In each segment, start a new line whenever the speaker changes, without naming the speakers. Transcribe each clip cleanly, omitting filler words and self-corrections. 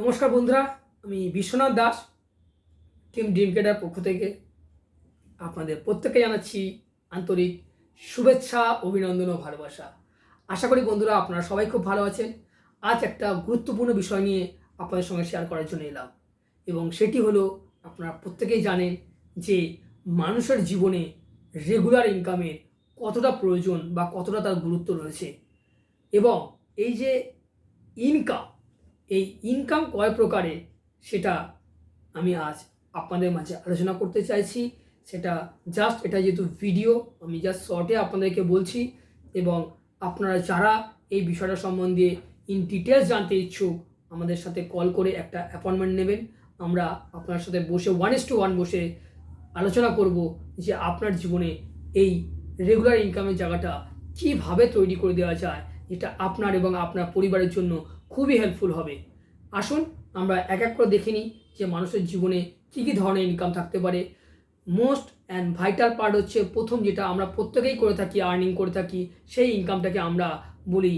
নমস্কার বন্ধুরা, আমি Biswanath Das, team dream cadre পক্ষ থেকে আপনাদের প্রত্যেককে জানাচ্ছি আন্তরিক শুভেচ্ছা, অভিনন্দন ও ভালোবাসা। আশা করি বন্ধুরা আপনারা সবাই খুব ভালো আছেন। আজ একটা গুরুত্বপূর্ণ বিষয় নিয়ে আপনাদের সঙ্গে শেয়ার করার জন্য এলাম, এবং সেটি হলো আপনারা প্রত্যেকেই জানেন যে মানুষের জীবনে রেগুলার ইনকামের কতটা প্রয়োজন বা কতটা তার গুরুত্ব রয়েছে, এবং এই যে ইনকাম, এই ইনকাম কয় প্রকারের সেটা আমি আজ আপনাদের মাঝে আলোচনা করতে চাইছি। সেটা এটা যেহেতু ভিডিও, আমি জাস্ট শর্টে আপনাদেরকে বলছি, এবং আপনারা যারা এই বিষয়টা সম্বন্ধে ইন ডিটেলস জানতে ইচ্ছুক আমাদের সাথে কল করে একটা অ্যাপয়েন্টমেন্ট নেবেন। আমরা আপনার সাথে বসে 1:1 বসে আলোচনা করব যে আপনার জীবনে এই রেগুলার ইনকামের জায়গাটা কীভাবে তৈরি করে দেওয়া যায়, যেটা আপনার এবং আপনার পরিবারের জন্য খুবই হেল্পফুল হবে। আসুন আমরা এক এক করে দেখে নিই যে মানুষের জীবনে কী কী ধরনের ইনকাম থাকতে পারে। মোস্ট অ্যান্ড ভাইটাল পার্ট হচ্ছে প্রথম, যেটা আমরা প্রত্যেকেই করে থাকি, আর্নিং করে থাকি, সেই ইনকামটাকে আমরা বলি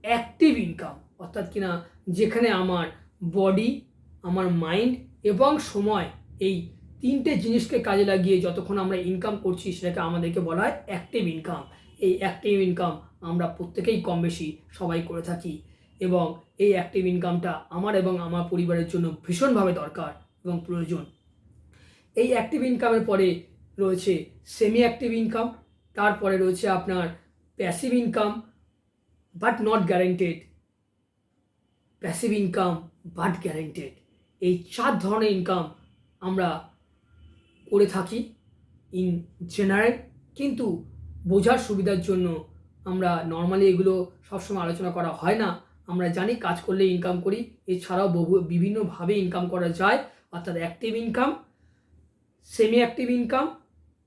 অ্যাক্টিভ ইনকাম, অর্থাৎ কিনা যেখানে আমার বডি, আমার মাইন্ড এবং সময়, এই তিনটে জিনিসকে কাজে লাগিয়ে যতক্ষণ আমরা ইনকাম করছি সেটাকে আমাদেরকে বলা হয় অ্যাক্টিভ ইনকাম। এই অ্যাক্টিভ ইনকাম আমরা প্রত্যেকেই কম বেশি সবাই করে থাকি, এবং এই অ্যাক্টিভ ইনকামটা আমার এবং আমার পরিবারের জন্য ভীষণভাবে দরকার এবং প্রয়োজন। এই অ্যাক্টিভ ইনকামের পরে রয়েছে সেমি অ্যাক্টিভ ইনকাম, তারপরে রয়েছে আপনার passive income but not guaranteed, passive income but guaranteed. এই 4 ধরনের ইনকাম আমরা করে থাকি ইন জেনারেল, কিন্তু বোঝার সুবিধার জন্য আমরা নর্মালি এগুলো সবসময় আলোচনা করা হয় না। আমরা জানি কাজ করলে ইনকাম করি, এছাড়াও বিভিন্নভাবে ইনকাম করা যায়, অর্থাৎ active income, semi active income,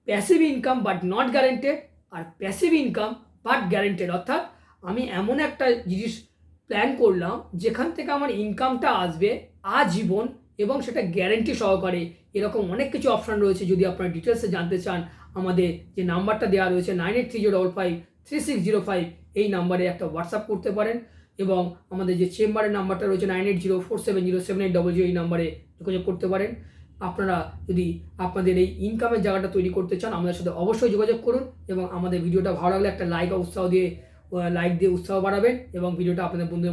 passive income but not guaranteed, আর প্যাসিভ ইনকাম বাট গ্যারেন্টেড, অর্থাৎ আমি এমন একটা জিনিস প্ল্যান করলাম যেখান থেকে আমার ইনকামটা আসবে আজীবন, এবং সেটা গ্যারেন্টি সহকারে। এরকম অনেক কিছু অপশান রয়েছে। যদি আপনারা ডিটেলসে জানতে চান, আমাদের যে নাম্বারটা দেওয়া রয়েছে 9830553605, এই নাম্বারে একটা হোয়াটসঅ্যাপ করতে পারেন, এবং আমাদের যে চেম্বারের নাম্বারটা রয়েছে 9804707800, এই নাম্বারে যোগাযোগ করতে পারেন। আপনারা যদি আপনাদের এই ইনকামের জায়গাটা তৈরি করতে চান, আমাদের সাথে অবশ্যই যোগাযোগ করুন, এবং আমাদের ভিডিওটা ভালো লাগলে একটা লাইক দিয়ে উৎসাহ বাড়াবেন, এবং ভিডিওটা আপনাদের বন্ধুদের